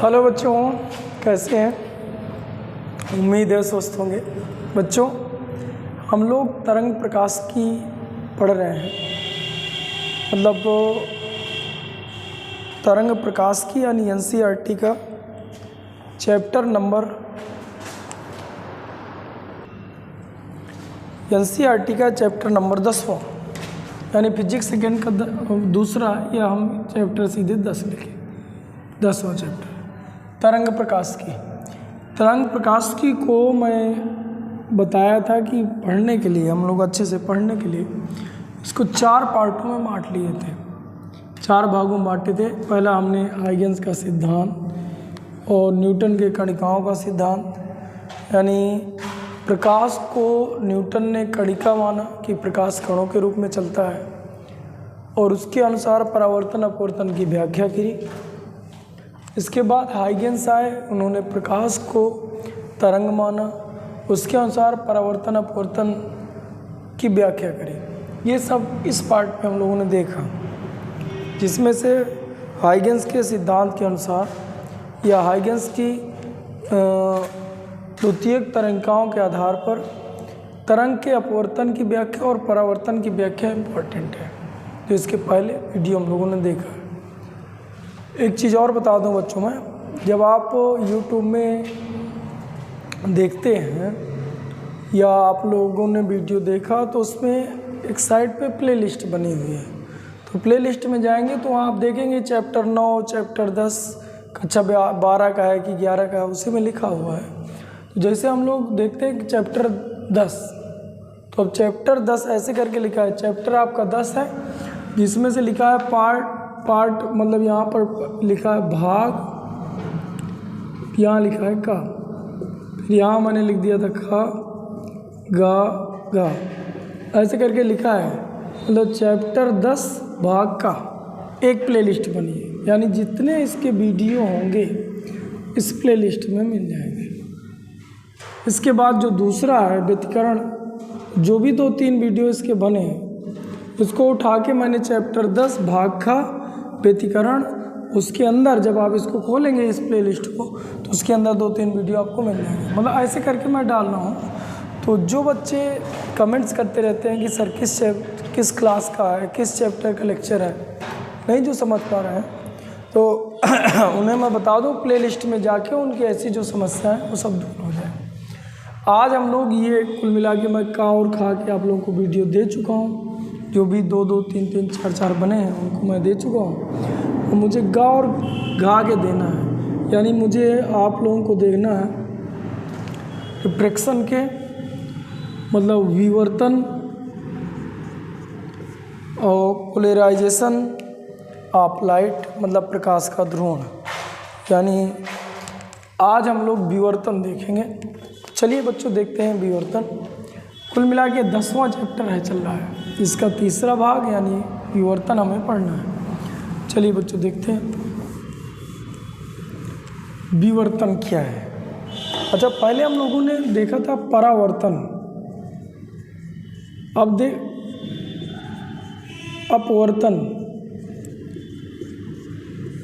Hello बच्चों, कैसे हैं? उम्मीद है स्वस्थ होंगे। बच्चों, हम लोग तरंग प्रकाश की पढ़ रहे हैं, मतलब तरंग प्रकाश की यानी एनसीईआरटी का चैप्टर नंबर एनसीईआरटी का चैप्टर नंबर 10वां यानी फिजिक्स सेकेंड का दूसरा, या हम चैप्टर सीधे 10 लिखे। 10वां चैप्टर तरंग प्रकाश की। तरंग प्रकाश की को मैं बताया था कि पढ़ने के लिए, हम लोग अच्छे से पढ़ने के लिए इसको 4 पार्टों में बांट लिए थे, 4 भागों में बांटे थे। पहला हमने हाइगेंस का सिद्धांत और न्यूटन के कणिकाओं का सिद्धांत, यानी प्रकाश को न्यूटन ने कणिका माना कि प्रकाश कणों के रूप में चलता है, और उसके अनुसार परावर्तन अपवर्तन की व्याख्या की। इसके बाद हाइगेंस आए, उन्होंने प्रकाश को तरंग माना, उसके अनुसार परावर्तन अपवर्तन की व्याख्या करी। ये सब इस पार्ट में हम लोगों ने देखा, जिसमें से हाइगेंस के सिद्धांत के अनुसार या हाइगेंस की द्वितीयक तरंगिकाओं के आधार पर तरंग के अपवर्तन की व्याख्या और परावर्तन की व्याख्या इम्पॉर्टेंट है। तो इसके पहले वीडियो हम लोगों ने देखा। एक चीज़ और बता दूं बच्चों में, जब आप YouTube में देखते हैं या आप लोगों ने वीडियो देखा तो उसमें एक साइड पे प्लेलिस्ट बनी हुई है। तो प्लेलिस्ट में जाएंगे तो वहाँ आप देखेंगे चैप्टर 9, चैप्टर 10, कक्षा 12 का है कि 11 का है, उसी में लिखा हुआ है। तो जैसे हम लोग देखते हैं कि चैप्टर 10, तो अब चैप्टर 10 ऐसे करके लिखा है। चैप्टर आपका 10 है, जिसमें से लिखा है पार्ट मतलब यहाँ पर लिखा है भाग, यहाँ लिखा है का, फिर यहाँ मैंने लिख दिया था खा गा, ऐसे करके लिखा है। मतलब चैप्टर 10 भाग का एक प्लेलिस्ट बनी है, यानी जितने इसके वीडियो होंगे इस प्लेलिस्ट में मिल जाएंगे। इसके बाद जो दूसरा है व्यतिकरण, जो भी 2-3 वीडियो इसके बने हैं, उसको उठा के मैंने चैप्टर 10 भाग का व्यतिकरण, उसके अंदर जब आप इसको खोलेंगे इस प्लेलिस्ट को, तो उसके अंदर 2-3 वीडियो आपको मिल जाएंगे। मतलब ऐसे करके मैं डाल रहा हूँ। तो जो बच्चे कमेंट्स करते रहते हैं कि सर किस क्लास का है, किस चैप्टर का लेक्चर है, नहीं जो समझ पा रहे हैं, तो उन्हें मैं बता दूँ प्लेलिस्ट में जाके उनकी ऐसी जो समस्या है वो सब दूर हो जाए। आज हम लोग ये कुल मिला के मैं का और खा के आप लोगों को वीडियो दे चुका हूँ। जो भी 2-2, 3-3, 4-4 बने हैं उनको मैं दे चुका हूँ। और मुझे गा और घा के देना है, यानी मुझे आप लोगों को देखना है रिफ्रैक्शन के, मतलब विवर्तन और पोलराइजेशन ऑफ लाइट, मतलब प्रकाश का ध्रुवण। यानी आज हम लोग विवर्तन देखेंगे। चलिए बच्चों देखते हैं विवर्तन। कुल मिला के 10वां चैप्टर है, चल रहा है, इसका तीसरा भाग यानी विवर्तन हमें पढ़ना है। चलिए बच्चों देखते हैं विवर्तन क्या है। अच्छा, पहले हम लोगों ने देखा था परावर्तन, अब अपवर्तन,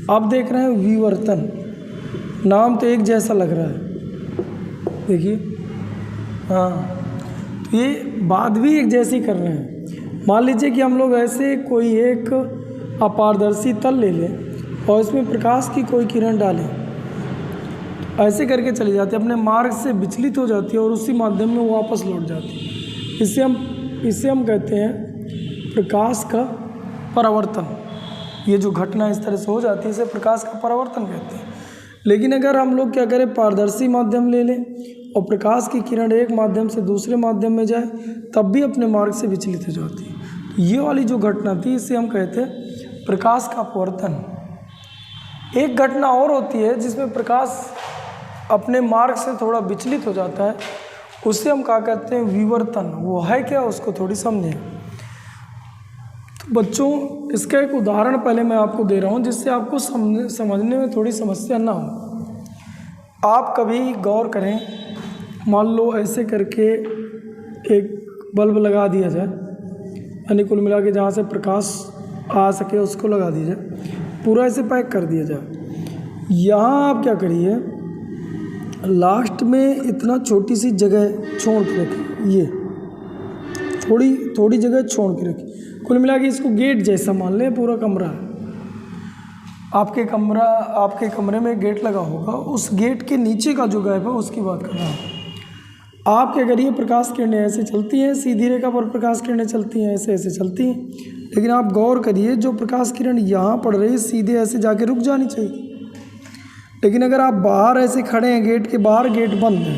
अब देख रहे हैं विवर्तन। नाम तो एक जैसा लग रहा है, देखिए, हाँ, तो ये बात भी एक जैसी कर रहे हैं। मान लीजिए कि हम लोग ऐसे कोई एक अपारदर्शी तल ले लें और इसमें प्रकाश की कोई किरण डालें, ऐसे करके चली जाती है, अपने मार्ग से विचलित हो जाती है और उसी माध्यम में वो वापस लौट जाती है। इसे हम कहते हैं प्रकाश का परावर्तन। ये जो घटना इस तरह से हो जाती है इसे प्रकाश का परावर्तन कहते हैं। लेकिन अगर हम लोग क्या करें, पारदर्शी माध्यम ले लें और प्रकाश की किरण एक माध्यम से दूसरे माध्यम में जाए, तब भी अपने मार्ग से विचलित हो जाती है। तो ये वाली जो घटना थी इसे हम कहते हैं प्रकाश का अपवर्तन। एक घटना और होती है जिसमें प्रकाश अपने मार्ग से थोड़ा विचलित हो जाता है, उसे हम क्या कहते हैं, विवर्तन। वो है क्या, उसको थोड़ी समझें। तो बच्चों, इसका एक उदाहरण पहले मैं आपको दे रहा हूँ, जिससे आपको समझने में थोड़ी समस्या ना हो। आप कभी गौर करें, मान लो ऐसे करके एक बल्ब लगा दिया जाए, यानी कुल मिला के जहाँ से प्रकाश आ सके उसको लगा दिया जाए, पूरा ऐसे पैक कर दिया जाए। यहाँ आप क्या करिए, लास्ट में इतना छोटी सी जगह छोड़ के रखिए, ये थोड़ी जगह छोड़ के रखिए। कुल मिला के इसको गेट जैसा मान लें, पूरा कमरा आपके कमरे में गेट लगा होगा, उस गेट के नीचे का जो गैप है उसकी बात कर रहा हूँ। आप क्या करिए, प्रकाश किरणें ऐसे चलती हैं, सीधी रेखा पर प्रकाश किरणें चलती हैं, ऐसे ऐसे चलती हैं, लेकिन आप गौर करिए जो प्रकाश किरण यहाँ पड़ रही है सीधे ऐसे जाके रुक जानी चाहिए। लेकिन अगर आप बाहर ऐसे खड़े हैं, गेट के बाहर, गेट बंद है,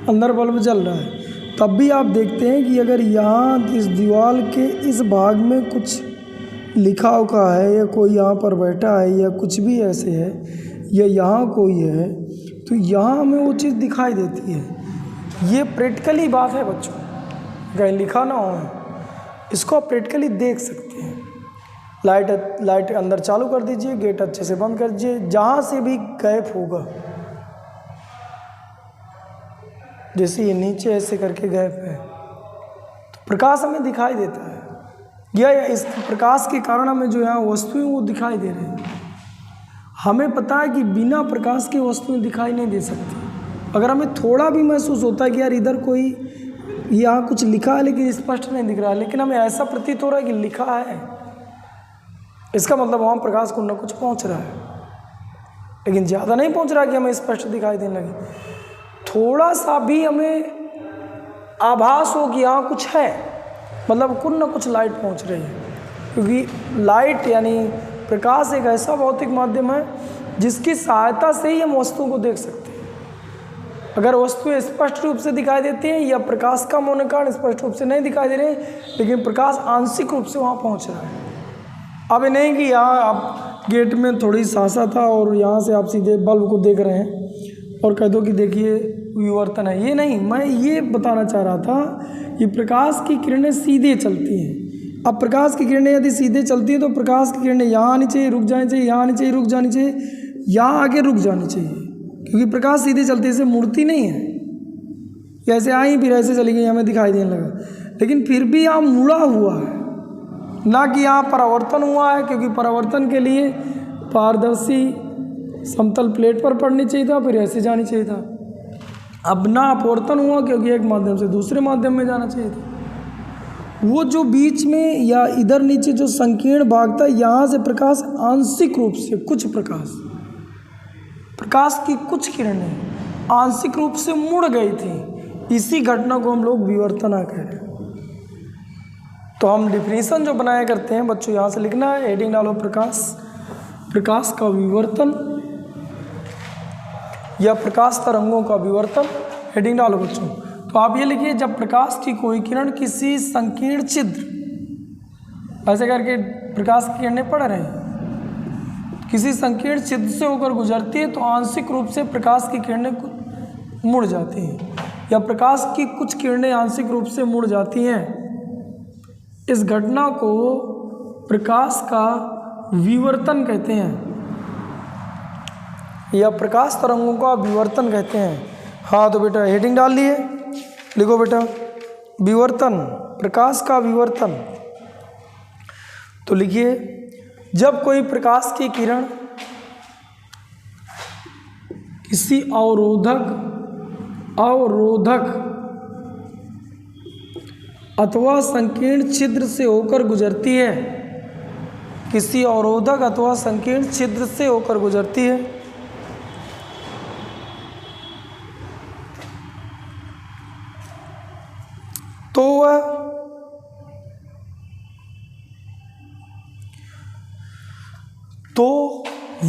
अंदर बल्ब जल रहा है, तब भी आप देखते हैं कि अगर यहाँ इस दीवार के इस भाग में कुछ लिखा हुआ है या कोई यहाँ पर बैठा है या कुछ भी ऐसे है या यहाँ कोई है, तो यहाँ हमें वो चीज़ दिखाई देती है। ये प्रैक्टिकली बात है बच्चों, कहीं लिखा ना हो, इसको आप प्रैक्टिकली देख सकते हैं। लाइट अंदर चालू कर दीजिए, गेट अच्छे से बंद कर दीजिए, जहाँ से भी गैप होगा, जैसे ये नीचे ऐसे करके गैप है, तो प्रकाश हमें दिखाई देता है, या इस प्रकाश के कारण हमें जो यहाँ वस्तुएं वो दिखाई दे रही हैं। हमें पता है कि बिना प्रकाश की वस्तुएं दिखाई नहीं दे सकती। अगर हमें थोड़ा भी महसूस होता है कि यार इधर कोई यहाँ कुछ लिखा है लेकिन स्पष्ट नहीं दिख रहा है, लेकिन हमें ऐसा प्रतीत हो रहा है कि लिखा है, इसका मतलब वहाँ प्रकाश को न कुछ पहुँच रहा है, लेकिन ज़्यादा नहीं पहुँच रहा कि हमें स्पष्ट दिखाई देने लगे। थोड़ा सा भी हमें आभास हो कि यहाँ कुछ है, मतलब कुछ न कुछ लाइट पहुँच रही है, क्योंकि लाइट यानी प्रकाश एक ऐसा भौतिक माध्यम है जिसकी सहायता से ही हम वस्तुओं को देख सकते हैं। अगर वस्तुएं स्पष्ट रूप से दिखाई देती हैं या प्रकाश कम होने के कारण स्पष्ट रूप से नहीं दिखाई दे रही, लेकिन प्रकाश आंशिक रूप से वहाँ पहुँच रहा है। अब नहीं कि यहाँ आप गेट में थोड़ी सासा था और यहाँ से आप सीधे बल्ब को देख रहे हैं और कह दो कि देखिए विवर्तन है, ये नहीं। मैं ये बताना चाह रहा था कि प्रकाश की किरणें सीधे चलती हैं। अब प्रकाश की किरणें यदि सीधे चलती हैं तो प्रकाश की किरणें यहाँ आनी चाहिए, रुक जानी चाहिए, यहाँ आनी चाहिए, रुक जानी चाहिए, यहाँ आके रुक जानी चाहिए, क्योंकि प्रकाश सीधे चलती है, इसे मूर्ति नहीं है, ऐसे आई फिर ऐसे चली गई, हमें दिखाई देने लगा। लेकिन फिर भी यहाँ मुड़ा हुआ है, ना कि यहाँ परावर्तन हुआ है, क्योंकि परावर्तन के लिए पारदर्शी समतल प्लेट पर पड़नी चाहिए था, फिर ऐसे जानी चाहिए था। अब ना अपवर्तन हुआ क्योंकि एक माध्यम से दूसरे माध्यम में जाना चाहिए था। वो जो बीच में या इधर नीचे जो संकीर्ण भाग था, यहाँ से प्रकाश आंशिक रूप से प्रकाश की कुछ किरणें आंशिक रूप से मुड़ गई थी। इसी घटना को हम लोग विवर्तना कह रहे हैं। तो हम डिफिनीशन जो बनाया करते हैं बच्चों, यहाँ से लिखना है, हेडिंग डालो प्रकाश का विवर्तन या प्रकाश तरंगों का विवर्तन, हेडिंग डालो बच्चों। तो आप ये लिखिए, जब प्रकाश की कोई किरण किसी संकीर्ण छिद्र, ऐसे करके प्रकाश की किरणें पड़ रहे हैं, किसी संकीर्ण छिद्र से होकर गुजरती है तो आंशिक रूप से प्रकाश की किरणें मुड़ जाती हैं, या प्रकाश की कुछ किरणें आंशिक रूप से मुड़ जाती हैं। इस घटना को प्रकाश का विवर्तन कहते हैं, या प्रकाश तरंगों का विवर्तन कहते हैं। हाँ तो बेटा हेडिंग डाल लिए, लिखो बेटा विवर्तन, प्रकाश का विवर्तन। तो लिखिए, जब कोई प्रकाश की किरण किसी अवरोधक अथवा संकीर्ण छिद्र से होकर गुजरती है, किसी अवरोधक अथवा संकीर्ण छिद्र से होकर गुजरती है, तो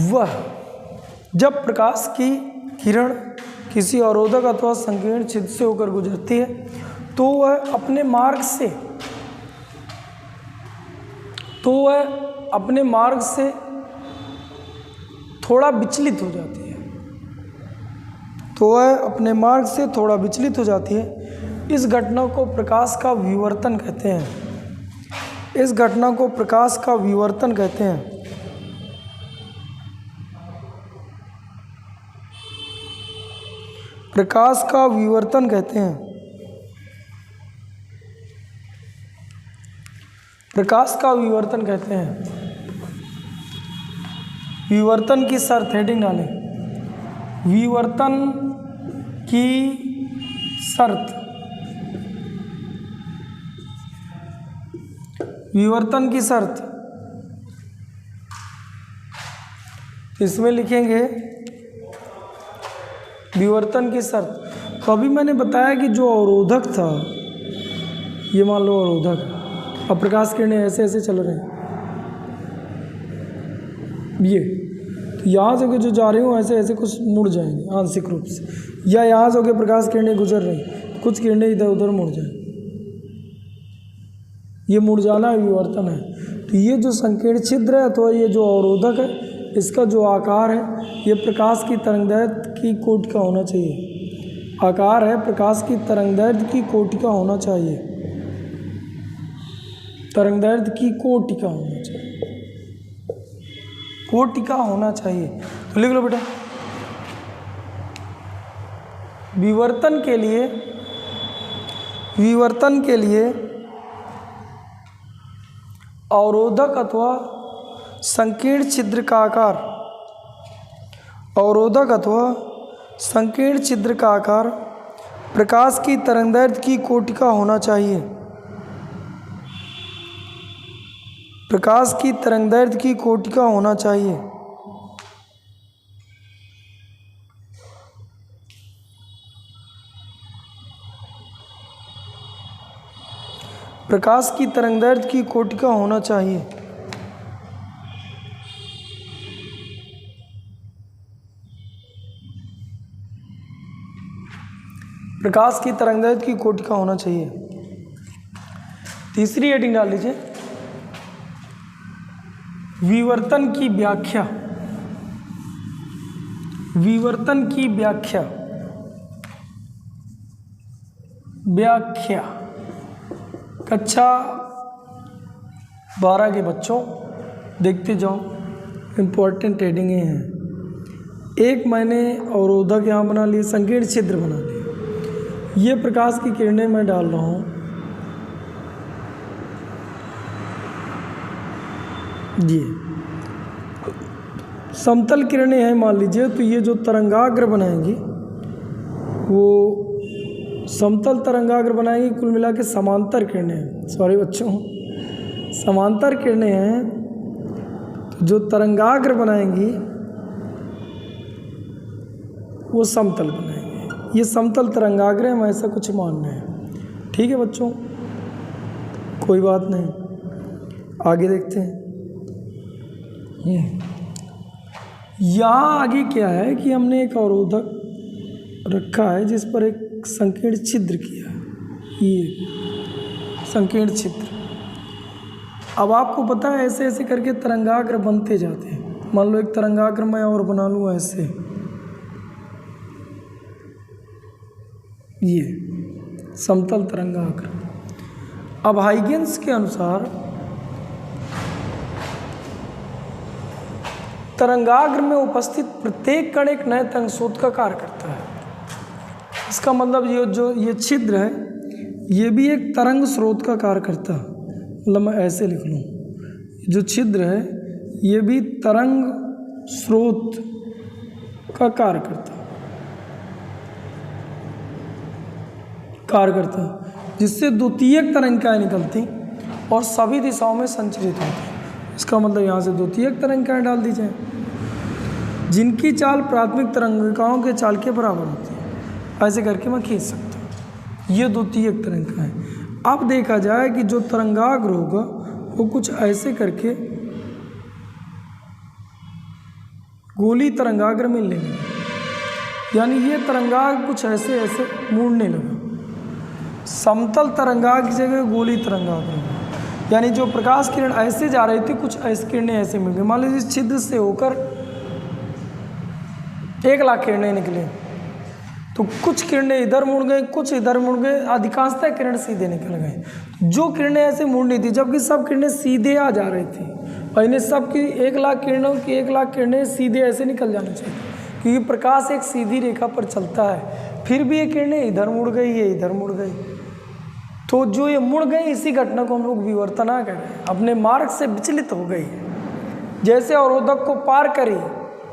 वह जब प्रकाश की किरण किसी अवरोधक अथवा संकीर्ण छिद्र से होकर गुजरती है तो वह अपने मार्ग से थोड़ा विचलित हो जाती है, इस घटना को प्रकाश का विवर्तन कहते हैं। प्रकाश का विवर्तन कहते हैं। विवर्तन की शर्त, हेडिंग डालें, विवर्तन की शर्त, विवर्तन की शर्त। इसमें लिखेंगे विवर्तन की शर्त। तो अभी मैंने बताया कि जो अवरोधक था, ये मान लो अवरोधक, अब प्रकाश किरणें ऐसे ऐसे चल रहे हैं, ये तो यहाँ से जो जा रही हूँ ऐसे ऐसे कुछ मुड़ जाएंगे आंशिक रूप से, या यहाँ से होकर प्रकाश किरणें गुजर रही, कुछ किरणें इधर उधर मुड़ जाएंगी, ये मुड़ जाना विवर्तन है। तो ये जो संकीर्ण छिद्र है अथवा ये जो अवरोधक है, इसका जो आकार है ये प्रकाश की तरंगदैर्घ्य की कोटि का होना चाहिए। आकार है प्रकाश की तरंगदैर्घ्य की कोटि का होना चाहिए, तरंगदैर्घ्य की कोटि का होना चाहिए, कोटि का होना चाहिए। तो लिख लो बेटा, विवर्तन के लिए अवरोधक अथवा संकीर्ण छिद्र का आकार, अवरोधक अथवा संकीर्ण छिद्र का आकार प्रकाश की तरंगदैर्घ्य की कोटि का होना चाहिए, प्रकाश की तरंगदैर्घ्य की कोटि का होना चाहिए। प्रकाश की तरंगदैर्घ्य की कोटि का होना चाहिए। प्रकाश की तरंगदैर्घ्य की कोटि का होना चाहिए। तीसरी हेडिंग डाल लीजिए, विवर्तन की व्याख्या, विवर्तन की व्याख्या, व्याख्या। कक्षा 12 के बच्चों देखते जाओ, इम्पोर्टेंट हेडिंगें हैं। एक मैंने अवरोधक यहाँ बना लिए, संकीर्ण छिद्र बना लिए, ये प्रकाश की किरणें मैं डाल रहा हूँ, ये समतल किरणें हैं मान लीजिए, तो ये जो तरंगाग्र बनाएंगी वो समतल तरंगाग्र बनाएंगी, कुल मिला के समांतर किरणें हैं, सॉरी बच्चों समांतर किरणें हैं, तो जो तरंगाग्र बनाएंगी वो समतल बनाएंगे, ये समतल तरंगाग्र हम ऐसा कुछ मान रहे हैं। ठीक है बच्चों, कोई बात नहीं, आगे देखते हैं। यहाँ आगे क्या है कि हमने एक अवरोधक रखा है जिस पर एक संकीर्ण छिद्र किया है, ये संकीर्ण छिद्र। अब आपको पता है ऐसे ऐसे करके तरंगाग्र बनते जाते हैं। मान लो एक तरंगाग्र मैं और बना लूँ ऐसे, ये समतल तरंगाग्र। अब हाइगेंस के अनुसार तरंगाग्र में उपस्थित प्रत्येक कण एक नए तरंग स्रोत का कार्य करता है। इसका मतलब ये छिद्र है, ये भी एक तरंग स्रोत का कार्य करता है। मतलब मैं ऐसे लिख लूँ, जो छिद्र है ये भी तरंग स्रोत का कार्य करता है, जिससे द्वितीयक तरंगिकाएँ निकलती और सभी दिशाओं में संचरित होती। इसका मतलब यहाँ से द्वितीयक तरंगिकाएँ डाल दी जाए, जिनकी चाल प्राथमिक तरंगिकाओं के चाल के बराबर होती है। ऐसे करके मैं खींच सकता हूँ, ये द्वितीयक तरंगिकाएँ। अब देखा जाए कि जो तरंगाग्र होगा वो कुछ ऐसे करके गोली तरंगाग्र में लेंगे, यानी ये तरंगाग्र कुछ ऐसे ऐसे मुड़ने लगा। समतल तरंगाग्र की जगह गोली तरंगाग्र, यानी जो प्रकाश किरण ऐसे जा रही थी कुछ ऐसी किरणें ऐसे मिल गई। मान लीजिए इस छिद्र से होकर 1,00,000 किरणें निकले, तो कुछ किरणें इधर मुड़ गई, कुछ इधर मुड़ गए, अधिकांशतः किरण सीधे निकल गए। जो किरणें ऐसे मुड़नी थी, जबकि सब किरणें सीधे आ जा रही थी, और इन्हें सबकी 1,00,000 किरणों की 1,00,000 किरणें सीधे ऐसे निकल जाना चाहिए, क्योंकि प्रकाश एक सीधी रेखा पर चलता है। फिर भी ये किरणें इधर मुड़ गई, ये इधर मुड़ गई, तो जो ये मुड़ गई इसी घटना को हम लोग विवर्तना कह रहे हैं, अपने मार्ग से विचलित हो गई। जैसे अवरोधक को पार करी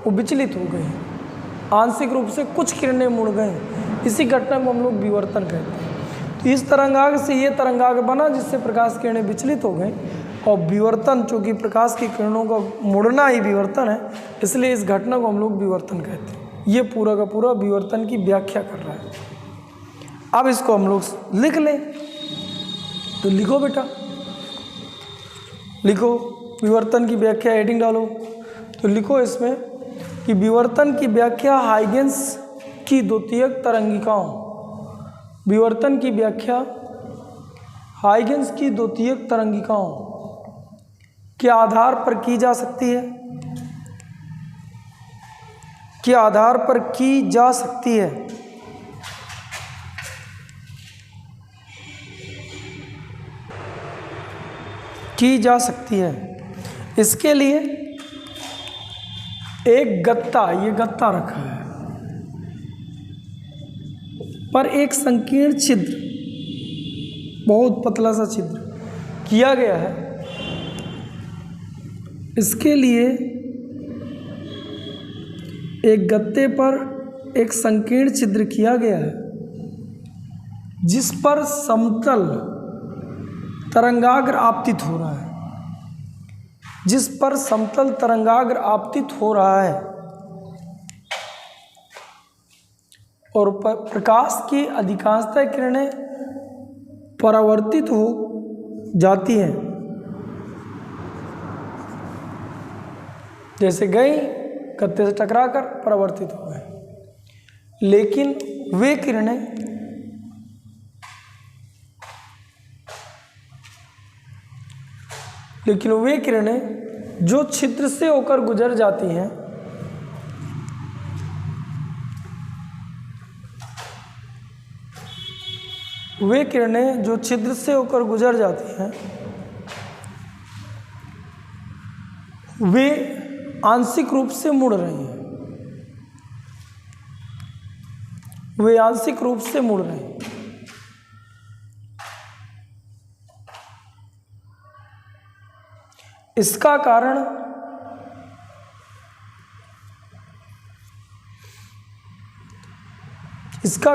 वो विचलित हो गई, आंशिक रूप से कुछ किरणें मुड़ गई, इसी घटना को हम लोग विवर्तन कहते हैं। तो इस तरंगाग्र से ये तरंगाग्र बना जिससे प्रकाश किरणें विचलित हो गई, और विवर्तन चूँकि प्रकाश की किरणों का मुड़ना ही विवर्तन है, इसलिए इस घटना को हम लोग विवर्तन कहते हैं। ये पूरा का पूरा विवर्तन की व्याख्या कर रहा है। अब इसको हम लोग लिख लें, तो लिखो बेटा, लिखो विवर्तन की व्याख्या, हेडिंग डालो। तो लिखो इसमें कि विवर्तन की व्याख्या हाइगेंस की द्वितीयक तरंगिकाओं, विवर्तन की व्याख्या हाइगेंस की द्वितीयक तरंगिकाओं के आधार पर की जा सकती है, के आधार पर की जा सकती है। की जा सकती है। इसके लिए एक गत्ता, ये गत्ता रखा है, पर एक संकीर्ण छिद्र, बहुत पतला सा छिद्र किया गया है। इसके लिए एक गत्ते पर एक संकीर्ण छिद्र किया गया है, जिस पर समतल तरंगाग्र आपतित हो रहा है, जिस पर समतल तरंगाग्र आपतित हो रहा है, और प्रकाश की अधिकांशतः किरणें परावर्तित हो जाती हैं, जैसे गई गत्ते से टकराकर परावर्तित हो गए। लेकिन वे किरणें जो छिद्र से होकर गुजर जाती हैं, वे किरणें जो छिद्र से होकर गुजर जाती हैं, वे आंशिक रूप से मुड़ रही हैं, वे आंशिक रूप से मुड़ रही हैं। इसका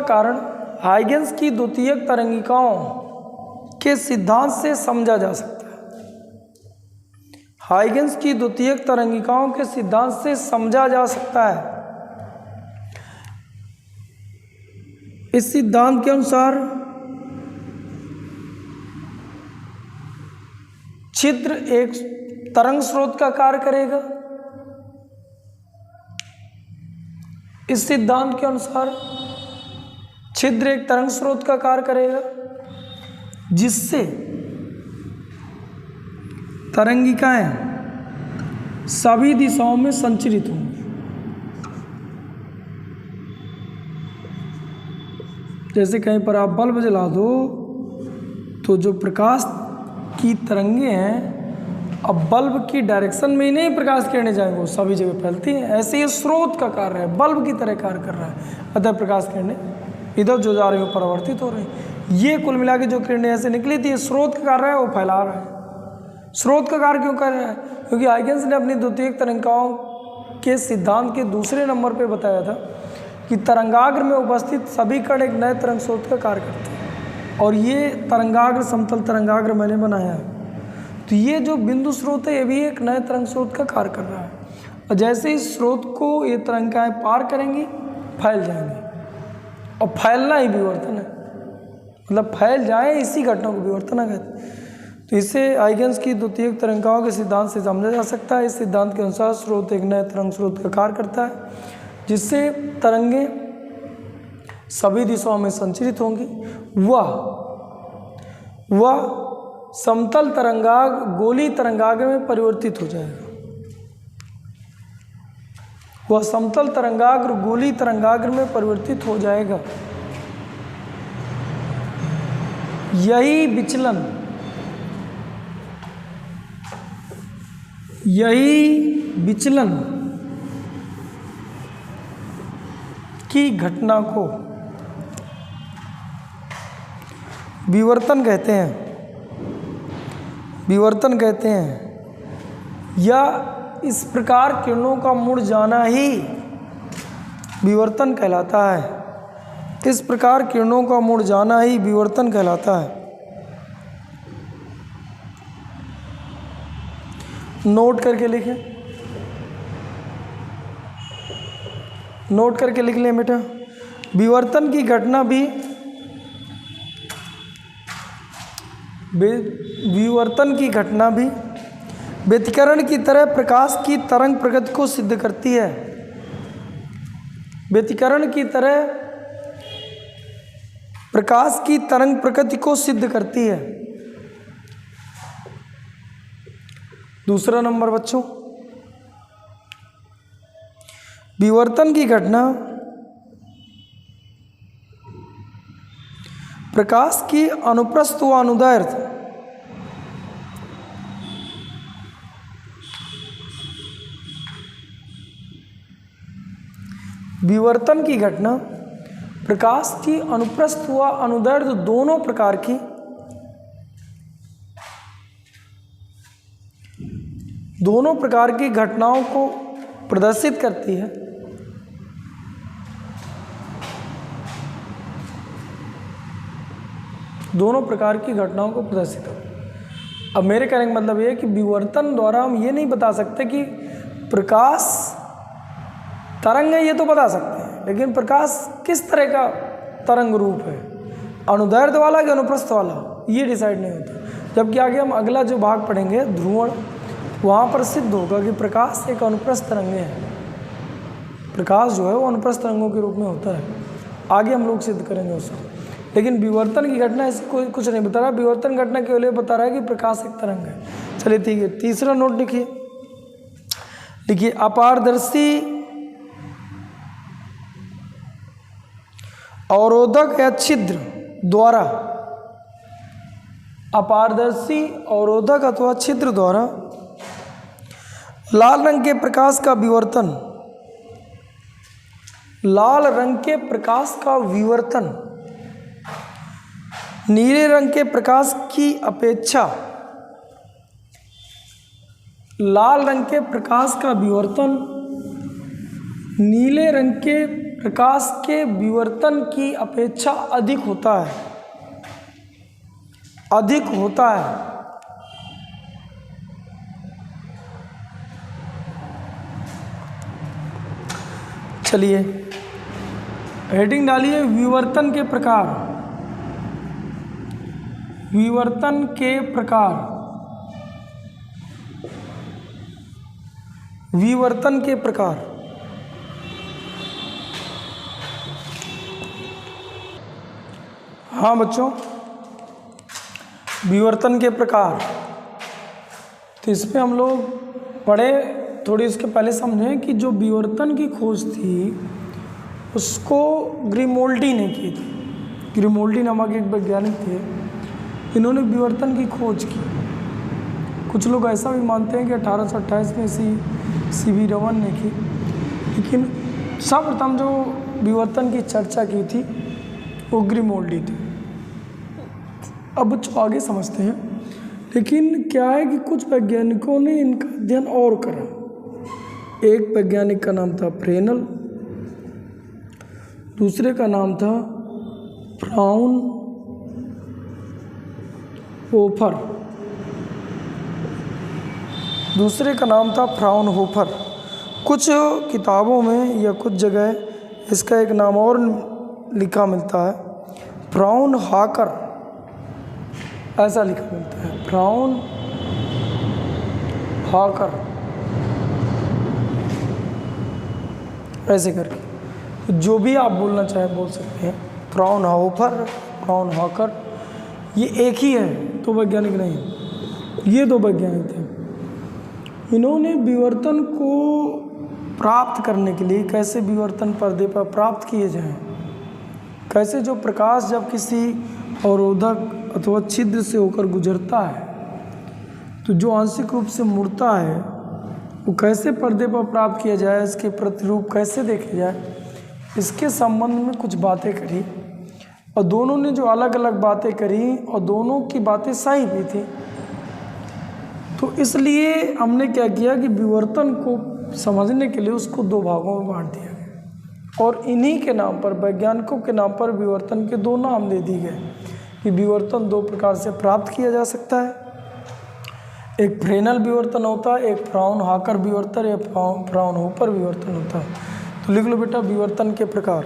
कारण हाइगेंस की द्वितीयक तरंगिकाओं के सिद्धांत से समझा जा सकता है। हाइगेंस की द्वितीयक तरंगिकाओं के सिद्धांत से समझा जा सकता है। इस सिद्धांत के अनुसार छिद्र एक तरंग स्रोत का कार्य करेगा। इस सिद्धांत के अनुसार छिद्र एक तरंग स्रोत का कार्य करेगा, जिससे तरंगिकाएं सभी दिशाओं में संचरित होंगी। जैसे कहीं पर आप बल्ब जला दो तो जो प्रकाश की तरंगे हैं, अब बल्ब की डायरेक्शन में ही नहीं प्रकाश किरणें जाएंगे, वो सभी जगह फैलती हैं। ऐसे ये स्रोत का कार्य है, बल्ब की तरह कार्य कर रहा है। अतः प्रकाश किरणें इधर जो जा रही हो परावर्तित हो रही। ये कुल मिला के जो किरणें ऐसे निकली थी, स्रोत का कार्य है, वो फैला रहा है। स्रोत का कार्य क्यों कर रहा है? क्योंकि हाइगेंस ने अपनी द्वितीयक तरंगिकाओं के सिद्धांत के दूसरे नंबर पर बताया था कि तरंगाग्र में उपस्थित सभी कण एक नए तरंग स्रोत का कार्य करते हैं, और ये तरंगाग्र समतल तरंगाग्र मैंने बनाया है। तो ये जो बिंदु स्रोत है, ये भी एक नए तरंग स्रोत का कार्य कर रहा है। और जैसे इस स्रोत को ये तरंगिकाएं पार करेंगी, फैल जाएंगी, और फैलना ही विवर्तन है, मतलब फैल जाए, इसी घटना को विवर्तन कहते हैं। तो इसे हाइगेंस की द्वितीयक तरंगिकाओं के सिद्धांत से समझा जा सकता है। इस सिद्धांत के अनुसार स्रोत एक नए तरंग स्रोत का कार्य करता है, जिससे तरंगे सभी दिशाओं में संचरित होंगी। वह समतल तरंगाग्र गोली तरंगाग्र में परिवर्तित हो जाएगा। वह समतल तरंगाग्र गोली तरंगाग्र में परिवर्तित हो जाएगा। यही विचलन की घटना को विवर्तन कहते हैं। विवर्तन कहते हैं, या इस प्रकार किरणों का मुड़ जाना ही विवर्तन कहलाता है। इस प्रकार किरणों का मुड़ जाना ही विवर्तन कहलाता है। नोट करके लिखें, नोट करके लिख लें बेटा। विवर्तन की घटना भी व्यतिकरण की तरह प्रकाश की तरंग प्रगति को सिद्ध करती है। व्यतिकरण की तरह प्रकाश की तरंग प्रकृति को सिद्ध करती है। दूसरा नंबर बच्चों, विवर्तन की घटना प्रकाश की अनुप्रस्थ व अनुदैर्ध्य विवर्तन की घटना प्रकाश की अनुप्रस्थ व अनुदैर्ध्य दोनों प्रकार की घटनाओं को प्रदर्शित करती है। दोनों प्रकार की घटनाओं को प्रदर्शित करती है। अब मेरे कहने का मतलब ये है कि विवर्तन द्वारा हम ये नहीं बता सकते कि प्रकाश तरंग है, ये तो बता सकते हैं, लेकिन प्रकाश किस तरह का तरंग रूप है, अनुदैर्ध्य वाला कि अनुप्रस्थ वाला, ये डिसाइड नहीं होता। जबकि आगे हम अगला जो भाग पढ़ेंगे ध्रुवण, वहाँ पर सिद्ध होगा कि प्रकाश एक अनुप्रस्थ तरंग है। प्रकाश जो है वो अनुप्रस्थ तरंगों के रूप में होता है। आगे हम लोग सिद्ध करेंगे उसको। लेकिन विवर्तन की घटना ऐसे कोई कुछ नहीं बता रहा। विवर्तन घटना केवल ये बता रहा है कि प्रकाश एक तरंग है। चलिए ठीक है, तीसरा नोट लिखिए। लिखिए, अपारदर्शी अवरोधक या छिद्र द्वारा, अपारदर्शी अवरोधक अथवा छिद्र द्वारा लाल रंग के प्रकाश का विवर्तन, लाल रंग के प्रकाश का विवर्तन नीले रंग के प्रकाश की अपेक्षा, लाल रंग के प्रकाश का विवर्तन नीले रंग के प्रकाश के विवर्तन की अपेक्षा अधिक होता है, अधिक होता है। चलिए हेडिंग डालिए, विवर्तन के प्रकार, विवर्तन के प्रकार, विवर्तन के प्रकार। हाँ बच्चों, विवर्तन के प्रकार, तो इसमें हम लोग पढ़े, थोड़ी इसके पहले समझें कि जो विवर्तन की खोज थी उसको ग्रिमोल्डी ने की थी। ग्रिमोल्डी नामक एक वैज्ञानिक थे, इन्होंने विवर्तन की खोज की। कुछ लोग ऐसा भी मानते हैं कि 1828 में सीवी रमन ने की, लेकिन सर्वप्रथम जो विवर्तन की चर्चा की थी वो ग्रिमोल्डी थी। अब बच्चों आगे समझते हैं। लेकिन क्या है कि कुछ वैज्ञानिकों ने इनका अध्ययन और करा। एक वैज्ञानिक का नाम था फ्रेनल, दूसरे का नाम था फ्राउनहोफर, दूसरे का नाम था फ्राउनहोफर। कुछ किताबों में या कुछ जगह इसका एक नाम और लिखा मिलता है, फ्राउनहाकर, ऐसा लिखा मिलता है, फ्राउनहाकर, ऐसे करके। तो जो भी आप बोलना चाहे बोल सकते हैं, फ्राउनहोफर, फ्राउनहाकर, ये एक ही है, तो वैज्ञानिक नहीं। ये दो वैज्ञानिक थे। इन्होंने विवर्तन को प्राप्त करने के लिए, कैसे विवर्तन पर्दे पर प्राप्त किए जाएं, कैसे जो प्रकाश जब किसी अवरोधक अथवा छिद्र से होकर गुजरता है तो जो आंशिक रूप से मुड़ता है वो कैसे पर्दे पर प्राप्त किया जाए, इसके प्रतिरूप कैसे देखे जाए, इसके संबंध में कुछ बातें करी। और दोनों ने जो अलग अलग बातें करी और दोनों की बातें सही भी थी, तो तो इसलिए हमने क्या किया कि विवर्तन को समझने के लिए उसको दो भागों में बांट दिया गया और इन्हीं के नाम पर, वैज्ञानिकों के नाम पर विवर्तन के दो नाम दे दिए गए कि विवर्तन दो प्रकार से प्राप्त किया जा सकता है। एक फ्रेनल विवर्तन होता है, एक फ्राउनहोफर विवर्तन या फ्राउनहोफर विवर्तन होता है। तो लिख लो बेटा विवर्तन के प्रकार।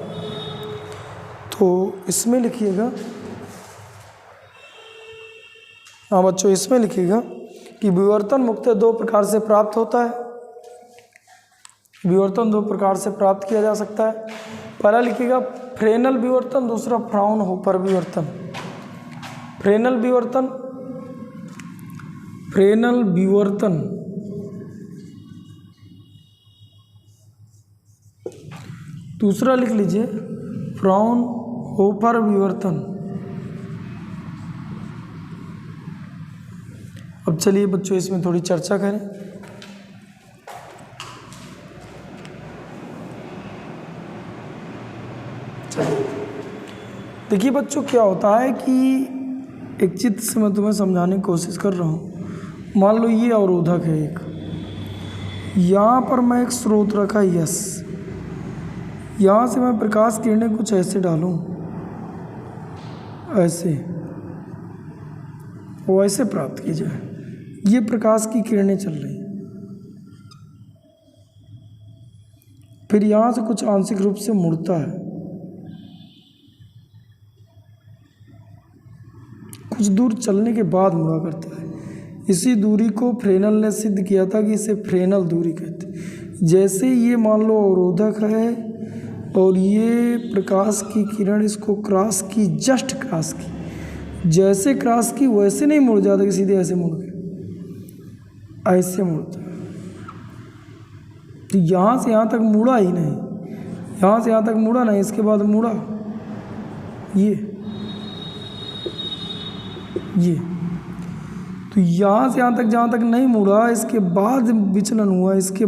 तो इसमें लिखिएगा, हाँ बच्चों इसमें लिखिएगा कि विवर्तन मुख्यतः दो प्रकार से प्राप्त होता है। विवर्तन दो प्रकार से प्राप्त किया जा सकता है। पहला लिखिएगा फ्रेनल विवर्तन, दूसरा फ्राउनहोफर विवर्तन। फ्रेनल विवर्तन, फ्रेनल विवर्तन दूसरा लिख लीजिए फ्राउनहोफर विवर्तन। अब चलिए बच्चों इसमें थोड़ी चर्चा करें। देखिए बच्चों क्या होता है कि एक चित्र से मैं तुम्हें समझाने की कोशिश कर रहा हूँ। मान लो ये अवरोधक है एक, यहाँ पर मैं एक स्रोत रखा यस, यहाँ से मैं प्रकाश किरणें कुछ ऐसे डालूँ, ऐसे वो ऐसे प्राप्त की जाए। ये प्रकाश की किरणें चल रही, फिर यहाँ से कुछ आंशिक रूप से मुड़ता है, कुछ दूर चलने के बाद मुड़ा करता है। इसी दूरी को फ्रेनल ने सिद्ध किया था कि इसे फ्रेनल दूरी कहते हैं। जैसे ये मान लो अवरोधक है और ये प्रकाश की किरण इसको क्रॉस की, जस्ट क्रॉस की, जैसे क्रॉस की वैसे नहीं मुड़ जाता कि सीधे ऐसे मुड़ गए, ऐसे मुड़ता। तो यहाँ से यहाँ तक मुड़ा ही नहीं, यहाँ से यहाँ तक मुड़ा नहीं, इसके बाद मुड़ा ये तो यहाँ से यहाँ तक जहाँ तक नहीं मुड़ा, इसके बाद विचलन हुआ, इसके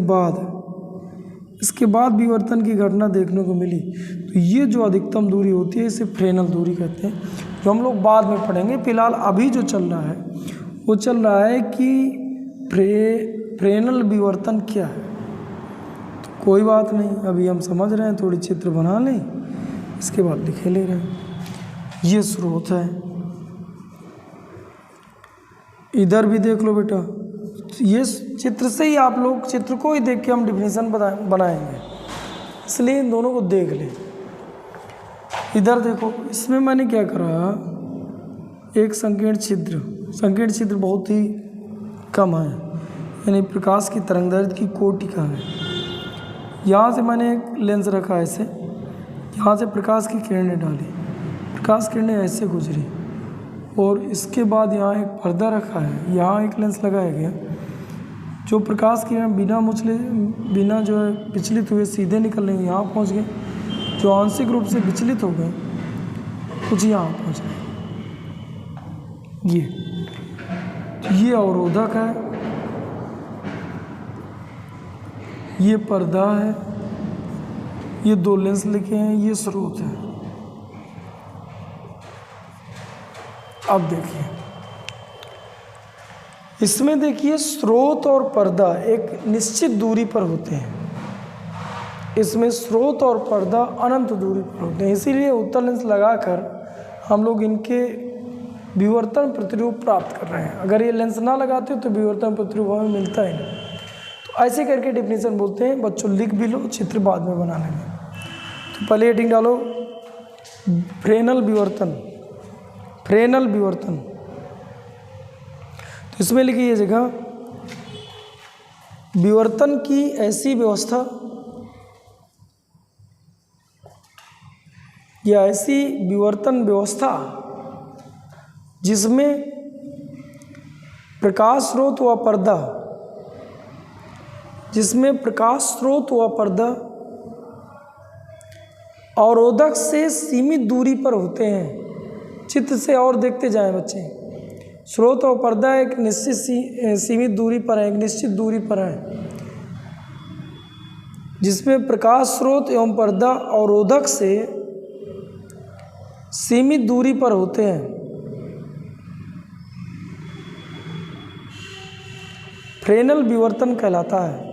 बाद विवर्तन की घटना देखने को मिली। तो ये जो अधिकतम दूरी होती है इसे फ्रेनल दूरी कहते हैं, जो हम लोग बाद में पढ़ेंगे। फिलहाल अभी जो चल रहा है वो चल रहा है कि फ्रेनल विवर्तन क्या है। तो कोई बात नहीं, अभी हम समझ रहे हैं, थोड़ी चित्र बना लें, इसके बाद लिखे ले रहे हैं। ये स्रोत है, इधर भी देख लो बेटा। ये चित्र से ही आप लोग, चित्र को ही देख के हम डिफिनीशन बनाएंगे, इसलिए इन दोनों को देख लें। इधर देखो, इसमें मैंने क्या करा, एक संकीर्ण छिद्र बहुत ही कम है, यानी प्रकाश की तरंगदैर्घ्य की कोटि का है। यहाँ से मैंने एक लेंस रखा ऐसे, यहाँ से प्रकाश की किरणें डाली, प्रकाश किरणें ऐसे गुजरी, और इसके बाद यहाँ एक पर्दा रखा है, यहाँ एक लेंस लगाया गया, जो प्रकाश किरण बिना जो है विचलित हुए सीधे निकल रहे, यहाँ पहुँच गए। जो आंशिक रूप से विचलित हो गए कुछ यहाँ पहुँच गए। ये अवरोधक है, ये पर्दा है, ये दो लेंस लिखे हैं, ये स्रोत है। अब देखिए इसमें, देखिए स्रोत और पर्दा एक निश्चित दूरी पर होते हैं, इसमें स्रोत और पर्दा अनंत दूरी पर होते हैं। इसीलिए उत्तल लेंस लगाकर हम लोग इनके विवर्तन प्रतिरूप प्राप्त कर रहे हैं। अगर ये लेंस ना लगाते तो विवर्तन प्रतिरूप हमें मिलता ही नहीं। तो ऐसे करके डिफिनीशन बोलते हैं। बच्चों लिख भी लो, चित्र बाद में बना लेंगे। तो पहले हेडिंग डालो फ्रेनल विवर्तन। तो इसमें लिखिए ये जगह, विवर्तन की ऐसी व्यवस्था या ऐसी विवर्तन व्यवस्था जिसमें प्रकाश स्रोत व पर्दा अवरोधक से सीमित दूरी पर होते हैं। चित्र से और देखते जाएं बच्चे। स्रोत और पर्दा एक निश्चित सीमित दूरी पर है, एक निश्चित दूरी पर है, जिसमें प्रकाश स्रोत एवं पर्दा अवरोधक से सीमित दूरी पर होते हैं। फ्रेनल विवर्तन कहलाता है।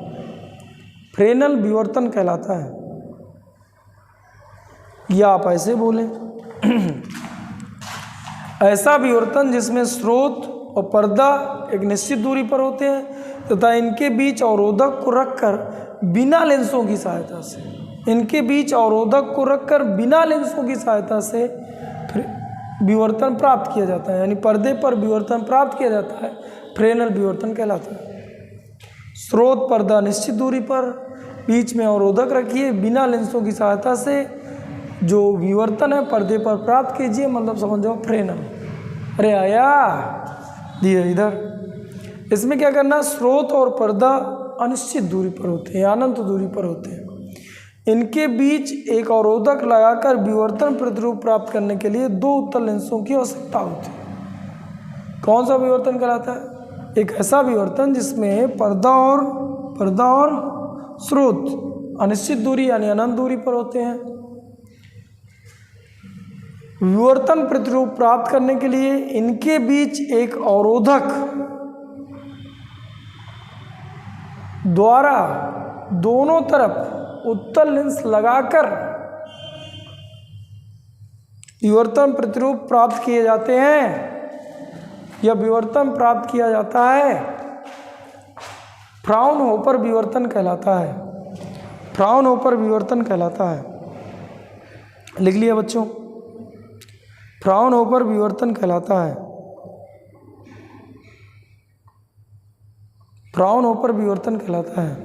फ्रेनल विवर्तन कहलाता है, या आप ऐसे बोलें ऐसा विवर्तन जिसमें स्रोत और पर्दा एक निश्चित दूरी पर होते हैं तथा इनके बीच अवरोधक को रखकर बिना लेंसों की सहायता से, इनके बीच अवरोधक को रखकर बिना लेंसों की सहायता से विवर्तन प्राप्त किया जाता है, यानी पर्दे पर विवर्तन प्राप्त किया जाता है, फ्रेनल विवर्तन कहलाता है। स्रोत पर्दा निश्चित दूरी पर, बीच में अवरोधक रखिए, बिना लेंसों की सहायता से जो विवर्तन है पर्दे पर प्राप्त कीजिए, मतलब समझ जाओ फ्रेनल। अरे आया दिए इधर। इसमें क्या करना, स्रोत और पर्दा अनिश्चित दूरी पर होते हैं, अनंत दूरी पर होते हैं। इनके बीच एक अवरोधक लगाकर विवर्तन प्रतिरूप प्राप्त करने के लिए 2 उत्तल लेंसों की आवश्यकता होती है। कौन सा विवर्तन कहलाता है? एक ऐसा विवर्तन जिसमें पर्दा और स्रोत अनिश्चित दूरी यानी अनंत दूरी पर होते हैं। विवर्तन प्रतिरूप प्राप्त करने के लिए इनके बीच एक अवरोधक द्वारा दोनों तरफ उत्तल लेंस लगाकर विवर्तन प्रतिरूप प्राप्त किए जाते हैं। यह विवर्तन प्राप्त किया जाता है, फ्राउनहोफर विवर्तन कहलाता है। फ्राउनहोफर विवर्तन कहलाता है। लिख लिया बच्चों, फ्राउनहोफर विवर्तन कहलाता है। फ्राउनहोफर विवर्तन कहलाता है।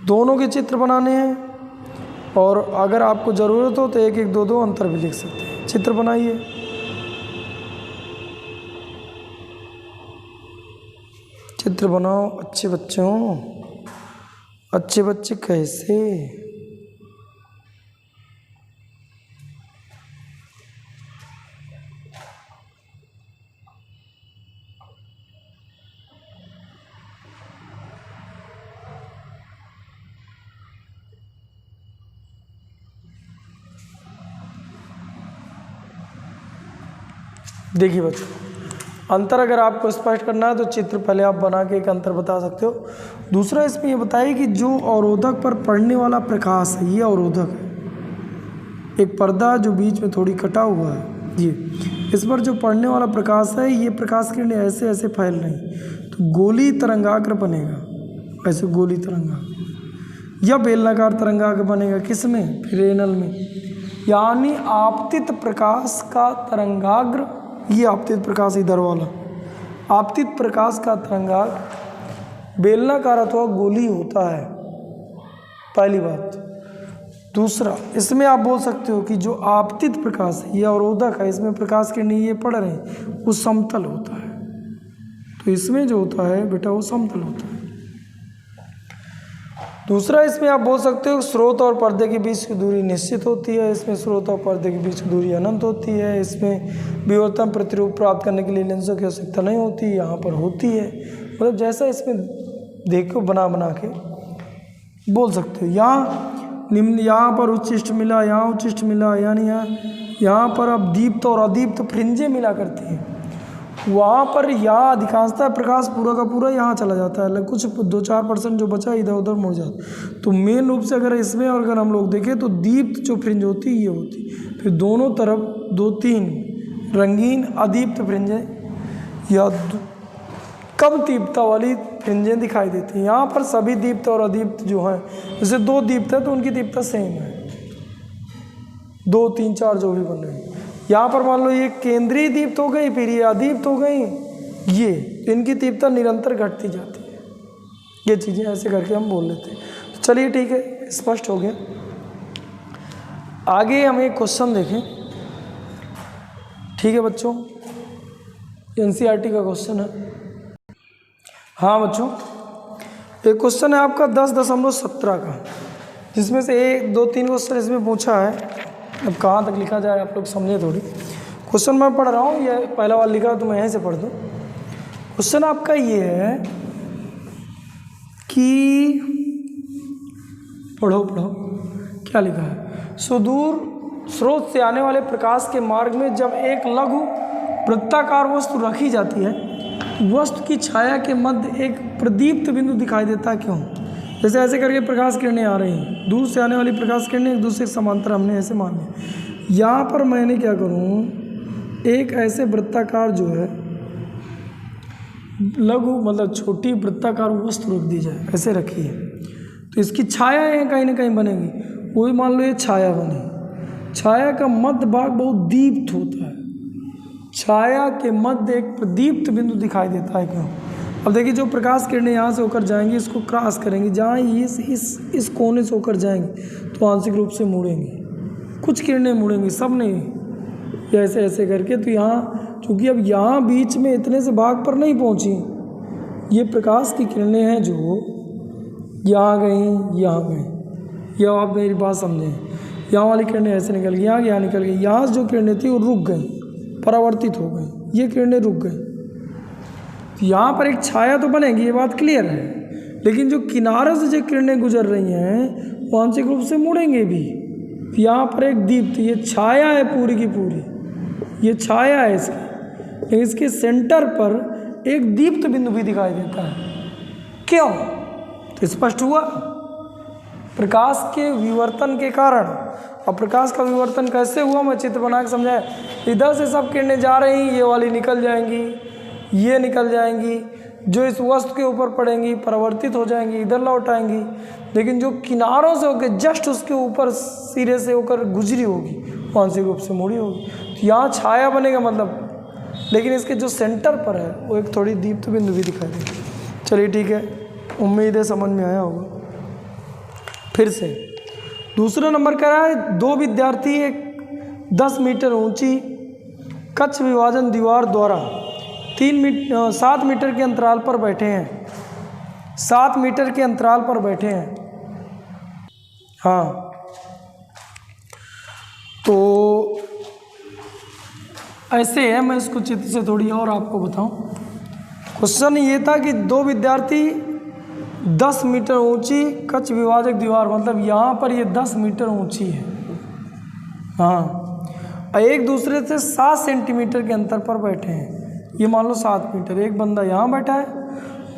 दोनों के चित्र बनाने हैं और अगर आपको ज़रूरत हो तो 1-1, 2-2 अंतर भी लिख सकते हैं। चित्र बनाइए। चित्र बनाओ अच्छे बच्चों। अच्छे बच्चे कैसे? देखिए बच्चों, अंतर अगर आपको स्पष्ट करना है तो चित्र पहले आप बना के एक अंतर बता सकते हो। दूसरा इसमें ये बताइए कि जो अवरोधक पर पड़ने वाला प्रकाश है, ये अवरोधक है, एक पर्दा जो बीच में थोड़ी कटा हुआ है, ये इस पर जो पड़ने वाला प्रकाश है, ये प्रकाश किरणें ऐसे ऐसे फैल रही, तो गोली तरंगाग्र बनेगा, ऐसे गोली तरंगाग्र या बेलनाकार तरंगाग्र बनेगा। किस में? फ्रेनल में। यानी आपतित प्रकाश का तरंगाग्र, ये आपतित प्रकाश इधर वाला, आपतित प्रकाश का तरंगाग्र बेलनाकार अथवा गोली होता है, पहली बात। दूसरा, इसमें आप बोल सकते हो कि जो आपतित प्रकाश है, ये अवरोधक है, इसमें प्रकाश किरणें ये पड़ रहे हैं, वो समतल होता है। तो इसमें जो होता है बेटा वो समतल होता है। दूसरा, इसमें आप बोल सकते हो स्रोत और पर्दे के बीच की दूरी निश्चित होती है, इसमें स्रोत और पर्दे के बीच की दूरी अनंत होती है। इसमें विवर्तन प्रतिरूप प्राप्त करने के लिए लेंसों की आवश्यकता नहीं होती, यहाँ पर होती है। मतलब जैसा इसमें देखो बना के बोल सकते हो। यहाँ निम्न, यहाँ पर उच्चिष्ट मिला, यहाँ उच्चिष्ट मिला, यानी यहाँ पर अब दीप्त और अदीप्त फ्रिंजें मिला करती हैं। वहाँ पर यहाँ अधिकांशतः प्रकाश पूरा का पूरा यहाँ चला जाता है, कुछ 2-4% जो बचा इधर उधर मुड़ जाता। तो मेन रूप से अगर इसमें और अगर हम लोग देखें तो दीप्त जो फ्रिंज होती है ये होती, फिर दोनों तरफ 2-3 रंगीन अदीप्त फ्रिंजें या कम तीव्रता वाली फ्रिंजें दिखाई देती हैं। यहाँ पर सभी दीप्त और अदीप्त जो हैं, जैसे 2 दीप्त है तो उनकी तीव्रता सेम है, 2, 3, 4 जो भी बन रहे हैं। यहाँ पर मान लो ये केंद्रीय दीप्त हो गई, फिर ये अदीप्त हो गई, ये इनकी तीव्रता निरंतर घटती जाती है। ये चीज़ें ऐसे करके हम बोल लेते हैं। तो चलिए ठीक है, स्पष्ट हो गया। आगे हम एक क्वेश्चन देखें, ठीक है बच्चों? एनसीईआरटी का क्वेश्चन है। हाँ बच्चों, एक क्वेश्चन है आपका 10.17 का, जिसमें से 1, 2, 3 क्वेश्चन इसमें पूछा है। अब कहाँ तक लिखा जाए आप लोग समझे थोड़ी। क्वेश्चन मैं पढ़ रहा हूँ, ये पहला वाला लिखा तो मैं यहीं से पढ़ दूँ। क्वेश्चन आपका ये है कि पढ़ो क्या लिखा है। सुदूर स्रोत से आने वाले प्रकाश के मार्ग में जब एक लघु वृत्ताकार वस्तु रखी जाती है वस्तु की छाया के मध्य एक प्रदीप्त बिंदु दिखाई देता है, क्यों? जैसे ऐसे करके प्रकाश किरणें आ रही हैं, दूर से आने वाली प्रकाश किरणें एक दूसरे के समांतर हमने ऐसे मान लिया। यहाँ पर मैंने क्या करूँ, एक ऐसे वृत्ताकार जो है लघु मतलब छोटी वृत्ताकार वस्तु रख दी जाए, ऐसे रखी है, तो इसकी छाया यहाँ कहीं ना कहीं बनेगी। वही मान लो ये छाया बनी, छाया का मध्य भाग बहुत दीप्त होता है, छाया के मध्य एक प्रदीप्त बिंदु दिखाई देता है, क्यों? अब देखिए जो प्रकाश किरणें यहाँ से होकर जाएंगी, इसको क्रॉस करेंगी, जहाँ इस कोने से होकर जाएंगी तो आंशिक रूप से मुड़ेंगी, कुछ किरणें मुड़ेंगी, सब नहीं, ऐसे ऐसे करके। तो यहाँ चूँकि अब यहाँ बीच में इतने से भाग पर नहीं पहुँची, ये प्रकाश की किरणें हैं जो यहाँ गई, यहाँ गई, यह आप मेरी बात समझें, यहाँ वाली किरणें ऐसे निकल गई, यहाँ निकल गई, यहाँ से जो किरणें थी वो रुक गई, परावर्तित हो गई, ये किरणें रुक गई। तो यहाँ पर एक छाया तो बनेगी, ये बात क्लियर है, लेकिन जो किनारे से जो किरणें गुजर रही हैं वो आंशिक रूप से मुड़ेंगे भी। तो यहाँ पर एक दीप्त, ये छाया है पूरी की पूरी, ये छाया है इसकी, लेकिन इसके सेंटर पर एक दीप्त बिंदु भी दिखाई देता है, क्यों? तो स्पष्ट हुआ, प्रकाश के विवर्तन के कारण। और प्रकाश का विवर्तन कैसे हुआ, मैं चित्र बना के समझाया। इधर से सब किरणें जा रही, ये वाली निकल जाएंगी, ये निकल जाएंगी, जो इस वस्तु के ऊपर पड़ेंगी परावर्तित हो जाएंगी, इधर लौट आएंगी, लेकिन जो किनारों से होकर जस्ट उसके ऊपर सिरे से होकर गुजरी होगी वो आंशिक रूप से मुड़ी होगी। तो यहाँ छाया बनेगा मतलब, लेकिन इसके जो सेंटर पर है वो एक थोड़ी दीप्त बिंदु भी दिखाई देगी। चलिए ठीक है, उम्मीद है समझ में आया होगा। फिर से दूसरा नंबर कह रहा है, दो विद्यार्थी एक 10 मीटर ऊंची कक्ष विभाजन दीवार द्वारा 7 मीटर के अंतराल पर बैठे हैं, 7 मीटर के अंतराल पर बैठे हैं। हाँ, तो ऐसे है, मैं इसको चित्र से थोड़ी और आपको बताऊं। क्वेश्चन ये था कि दो विद्यार्थी 10 मीटर ऊंची कक्ष विभाजक दीवार, मतलब यहाँ पर ये 10 मीटर ऊंची है, हाँ, एक दूसरे से 7 सेंटीमीटर के अंतर पर बैठे हैं। ये मान लो 7 मीटर, एक बंदा यहाँ बैठा है,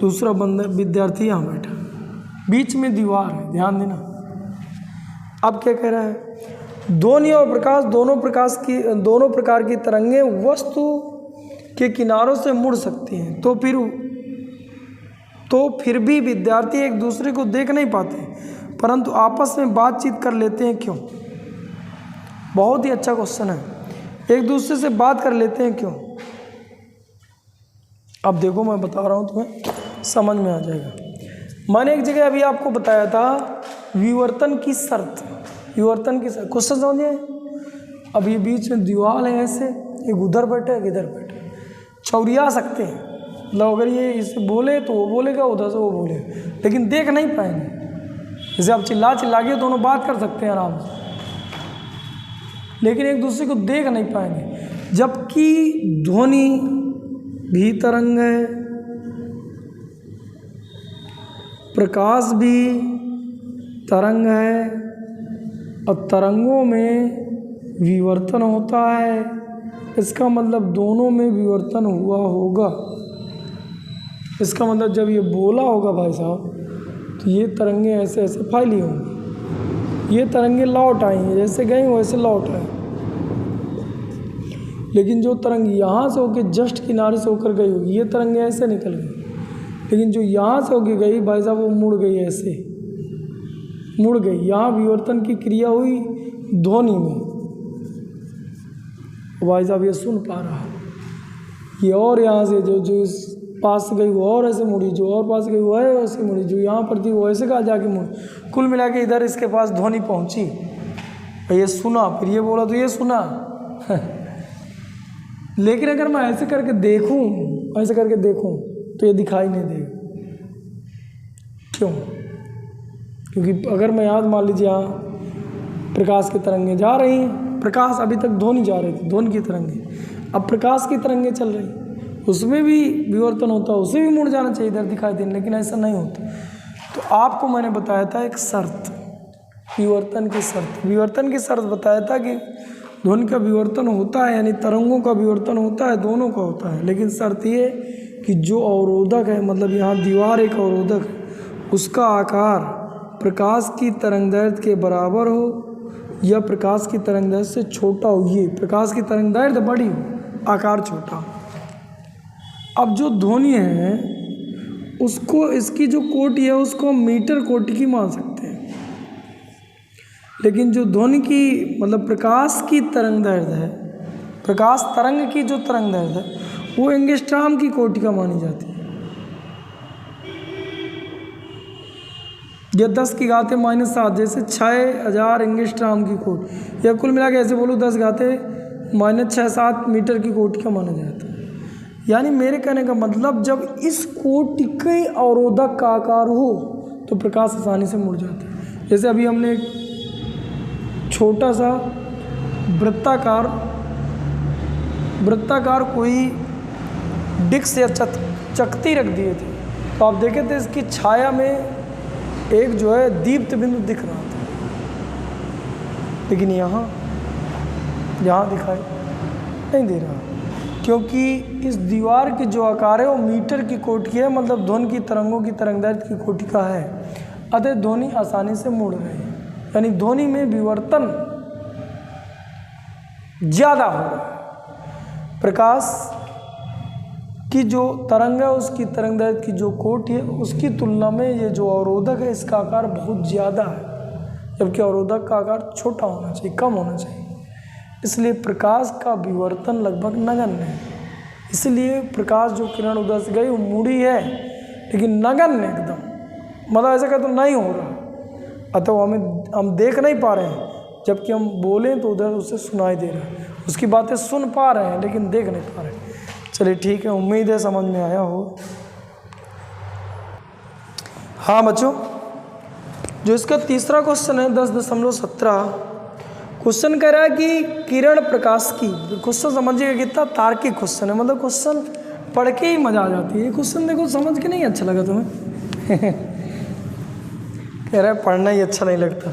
दूसरा बंदा विद्यार्थी यहाँ बैठा है, बीच में दीवार है, ध्यान देना। अब क्या कह रहा है, ध्वनि और प्रकाश दोनों प्रकार की तरंगें वस्तु के किनारों से मुड़ सकती हैं, तो फिर भी विद्यार्थी एक दूसरे को देख नहीं पाते, परंतु आपस में बातचीत कर लेते हैं, क्यों? बहुत ही अच्छा क्वेश्चन है, एक दूसरे से बात कर लेते हैं, क्यों? अब देखो मैं बता रहा हूँ, तुम्हें समझ में आ जाएगा। मैंने एक जगह अभी आपको बताया था विवर्तन की शर्त, क्वेश्चन समझिए। अब ये बीच में दीवार है, ऐसे एक उधर बैठे एक इधर बैठे, चौरिया सकते हैं, मतलब अगर ये इसे बोले तो वो बोलेगा, उधर से वो बोले, लेकिन देख नहीं पाएंगे। जैसे आप चिल्ला के दोनों बात कर सकते हैं आराम से, लेकिन एक दूसरे को देख नहीं पाएंगे। जबकि ध्वनि भी तरंग है, प्रकाश भी तरंग है, और तरंगों में विवर्तन होता है, इसका मतलब दोनों में विवर्तन हुआ होगा। इसका मतलब जब ये बोला होगा भाई साहब, तो ये तरंगें ऐसे ऐसे फैली होंगी, ये तरंगें लौट आएंगी, जैसे गई वैसे लौट आए। लेकिन जो तरंग यहाँ से होकर जस्ट किनारे से होकर गई होगी, ये तरंगें ऐसे निकल गई, लेकिन जो यहाँ से होकर गई भाई साहब वो मुड़ गई, ऐसे मुड़ गई। यहाँ विवर्तन की क्रिया हुई ध्वनि में, भाई साहब ये सुन पा रहा है, ये और यहाँ से जो इस पास गई वो और ऐसे मुड़ी, जो और पास गई वो है ऐसे मुड़ी, जो यहाँ पर थी वो ऐसे कहा जाके मुड़ी, कुल मिला के इधर इसके पास ध्वनि पहुँची, ये सुना, फिर ये बोला तो ये सुना। लेकिन अगर मैं ऐसे करके देखूं तो ये दिखाई नहीं देगा, क्यों? क्योंकि अगर मैं याद मान लीजिए यहाँ प्रकाश की तरंगें जा रही हैं, प्रकाश अभी तक ध्वनि जा रही थी, ध्वनि की तरंगें, अब प्रकाश की तरंगें चल रही, उसमें भी विवर्तन होता है, उसे भी मुड़ जाना चाहिए इधर दिखाई देने, लेकिन ऐसा नहीं होता। तो आपको मैंने बताया था एक शर्त, विवर्तन की शर्त बताया था कि ध्वनि का विवर्तन होता है, यानी तरंगों का विवर्तन होता है, दोनों का होता है, लेकिन शर्त ये कि जो अवरोधक है, मतलब यहाँ दीवार एक अवरोधक है, उसका आकार प्रकाश की तरंगदैर्घ्य के बराबर हो या प्रकाश की तरंगदैर्घ्य से छोटा हो। ये प्रकाश की तरंगदैर्घ्य बड़ी हो, आकार छोटा। अब जो ध्वनि है उसको, इसकी जो कोटि है उसको हम मीटर कोटि की मान सकते हैं, लेकिन जो ध्वनि की मतलब प्रकाश की तरंगदैर्घ्य है, प्रकाश तरंग की जो तरंगदैर्घ्य है वो एंगस्ट्रॉम की कोटि का मानी जाती है। या 10⁻⁻7 जैसे 6000 एंगस्ट्रॉम की कोटि, या कुल मिला के ऐसे बोलूँ 10⁻⁶7 मीटर की कोटि का माना जाता है। यानी मेरे कहने का मतलब जब इस कोटि के अवरोधक का आकार हो तो प्रकाश आसानी से मुड़ जाता है। जैसे अभी हमने एक छोटा सा वृत्ताकार कोई डिस्क या चकती रख दिए थे, तो आप देखे थे इसकी छाया में एक जो है दीप्त बिंदु दिख रहा था, लेकिन यहाँ दिखाई नहीं दे रहा, क्योंकि इस दीवार की जो आकार है वो मीटर की कोटि है, मतलब ध्वनि की तरंगों की तरंगदैर्घ्य की कोटि का है। अतः ध्वनि आसानी से मुड़ रही है, यानी ध्वनि में विवर्तन ज़्यादा हो रहा है। प्रकाश की जो तरंग है उसकी तरंगदैर्घ्य की जो कोटि है उसकी तुलना में ये जो अवरोधक है इसका आकार बहुत ज़्यादा है, जबकि अवरोधक का आकार छोटा होना चाहिए, कम होना चाहिए। इसलिए प्रकाश का विवर्तन लगभग नगण्य है। इसलिए प्रकाश जो किरण उधर से गई वो मुड़ी है, लेकिन नगण्य एकदम, मतलब ऐसा कहते तो नहीं हो रहा, अतः हम देख नहीं पा रहे हैं, जबकि हम बोलें तो उधर उससे सुनाई दे रहा है, उसकी बातें सुन पा रहे हैं लेकिन देख नहीं पा रहे। चलिए ठीक है, उम्मीद है समझ में आया हो। हाँ बच्चों, जो इसका तीसरा क्वेश्चन है 10.17, क्वेश्चन कह रहा है कि किरण प्रकाश की, क्वेश्चन समझिएगा कितना तार्किक क्वेश्चन है, मतलब क्वेश्चन पढ़ के ही मजा आ जाती है। क्वेश्चन देखो समझ के नहीं अच्छा लगा तुम्हें कह रहा है पढ़ना ही अच्छा नहीं लगता।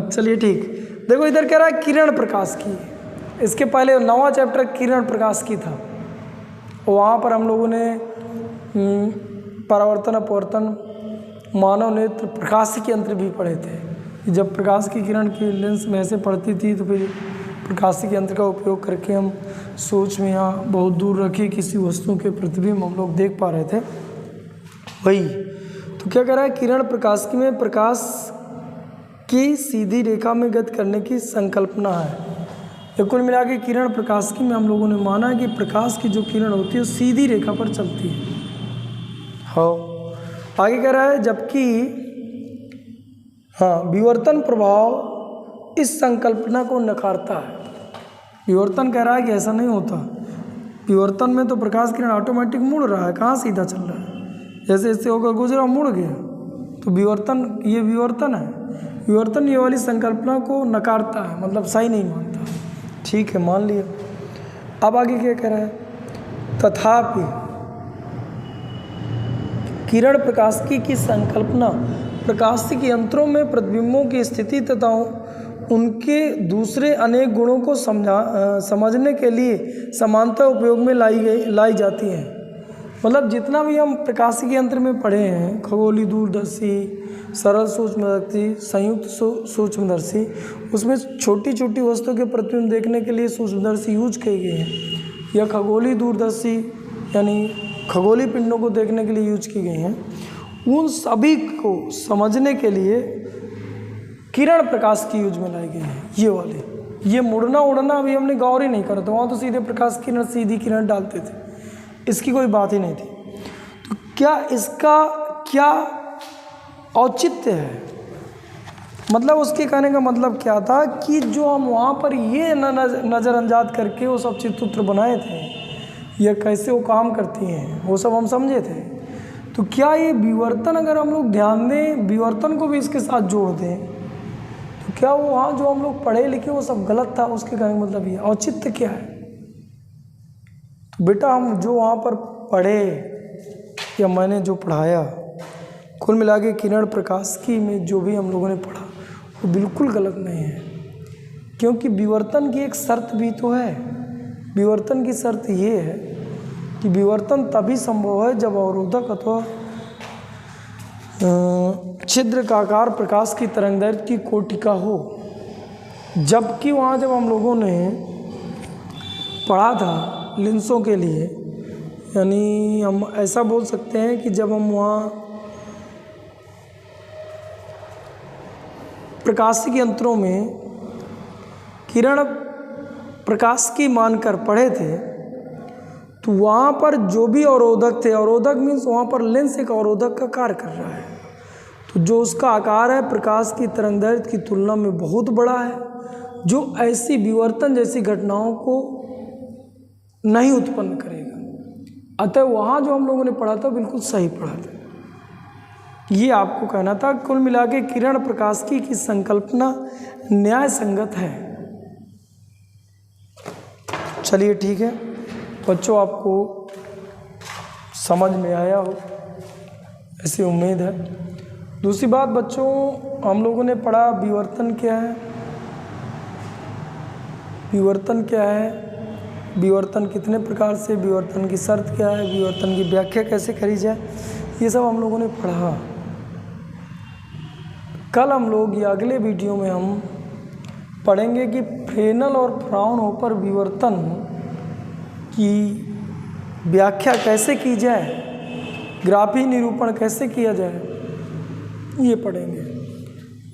चलिए ठीक, देखो इधर कह रहा है किरण प्रकाश की, इसके पहले 9वां चैप्टर किरण प्रकाश की था, वहाँ पर हम लोगों ने परावर्तन अपवर्तन मानव नेत्र प्रकाश के यंत्र भी पढ़े थे। जब प्रकाश की किरण की लेंस में ऐसे पड़ती थी तो फिर प्रकाशिक यंत्र का उपयोग करके हम सूक्ष्म या बहुत दूर रखी किसी वस्तु के प्रतिबिंब हम लोग देख पा रहे थे। वही तो क्या कह रहा है, किरण प्रकाशिकी में प्रकाश की सीधी रेखा में गति करने की संकल्पना है। कुल मिला के किरण प्रकाशिकी में हम लोगों ने माना है कि प्रकाश की जो किरण होती है वो सीधी रेखा पर चलती है। हाँ, आगे कह रहा है जबकि हाँ विवर्तन प्रभाव इस संकल्पना को नकारता है। विवर्तन कह रहा है कि ऐसा नहीं होता, विवर्तन में तो प्रकाश किरण ऑटोमेटिक मुड़ रहा है, कहाँ सीधा चल रहा है, जैसे इससे होकर गुजरा मुड़ गया, तो विवर्तन ये विवर्तन है। विवर्तन ये वाली संकल्पना को नकारता है, मतलब सही नहीं मानता। ठीक है, मान लिया। अब आगे क्या कह रहा है, तथापि किरण प्रकाशिकी की संकल्पना प्रकाशिक यंत्रों में प्रतिबिंबों की स्थिति तथा उनके दूसरे अनेक गुणों को समझने के लिए समानता उपयोग में लाई जाती है। मतलब जितना भी हम प्रकाशिक यंत्र में पढ़े हैं, खगोलीय दूरदर्शी, सरल सूक्ष्मदर्शी, संयुक्त सूक्ष्मदर्शी, उसमें छोटी छोटी वस्तुओं के प्रतिबिंब देखने के लिए सूक्ष्मदर्शी यूज किए गए हैं, या खगोलीय दूरदर्शी यानी खगोलीय पिंडों को देखने के लिए यूज की गई हैं। उन सभी को समझने के लिए किरण प्रकाश की यूज में लाई गई है। ये वाले, ये मुड़ना उड़ना अभी हमने गौर ही नहीं करा था, वहाँ तो सीधे प्रकाश किरण सीधी किरण डालते थे, इसकी कोई बात ही नहीं थी। तो क्या इसका क्या औचित्य है, मतलब उसके कहने का मतलब क्या था कि जो हम वहाँ पर ये नज़रअंदाज करके वो सब चित्र बनाए थे, या कैसे वो काम करती हैं, वो सब हम समझे थे। तो क्या ये विवर्तन अगर हम लोग ध्यान दें, विवर्तन को भी इसके साथ जोड़ दें, तो क्या वो वहाँ जो हम लोग पढ़े लिखे वो सब गलत था, उसके कहने का मतलब ये औचित्य क्या है। तो बेटा हम जो वहाँ पर पढ़े या मैंने जो पढ़ाया, कुल मिला के किरण प्रकाशिकी में जो भी हम लोगों ने पढ़ा वो बिल्कुल गलत नहीं है, क्योंकि विवर्तन की एक शर्त भी तो है। विवर्तन की शर्त ये है कि विवर्तन तभी संभव है जब अवरोधक अथवा छिद्र का आकार प्रकाश की तरंगदैर्घ्य की कोटि का हो। जबकि वहाँ जब हम लोगों ने पढ़ा था लेंसों के लिए, यानी हम ऐसा बोल सकते हैं कि जब हम वहाँ प्रकाशिक यंत्रों में किरण प्रकाश की मानकर पढ़े थे, तो वहाँ पर जो भी अवरोधक थे, अवरोधक मीन्स वहाँ पर लेंस एक अवरोधक का कार्य कर रहा है, तो जो उसका आकार है प्रकाश की तरंगदैर्घ्य की तुलना में बहुत बड़ा है, जो ऐसी विवर्तन जैसी घटनाओं को नहीं उत्पन्न करेगा। अतः वहाँ जो हम लोगों ने पढ़ा था बिल्कुल सही पढ़ा था। ये आपको कहना था। कुल मिला के किरण प्रकाशिकी की संकल्पना न्याय संगत है। चलिए ठीक है बच्चों, आपको समझ में आया हो ऐसी उम्मीद है। दूसरी बात बच्चों, हम लोगों ने पढ़ा विवर्तन क्या है, विवर्तन क्या है, विवर्तन कितने प्रकार से, विवर्तन की शर्त क्या है, विवर्तन की व्याख्या कैसे करी जाए, ये सब हम लोगों ने पढ़ा। कल हम लोग या अगले वीडियो में हम पढ़ेंगे कि फ्रेनल और फ्राउनहोफर विवर्तन की व्याख्या कैसे की जाए, ग्राफी निरूपण कैसे किया जाए, ये पढ़ेंगे,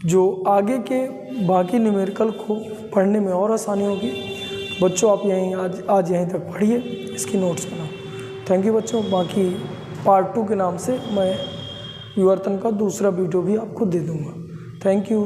जो आगे के बाकी न्यूमेरिकल को पढ़ने में और आसानी होगी। बच्चों आप यहीं आज यहीं तक पढ़िए, इसकी नोट्स बनाओ। थैंक यू बच्चों। बाकी पार्ट 2 के नाम से मैं विवर्तन का दूसरा वीडियो भी आपको दे दूँगा। Thank you.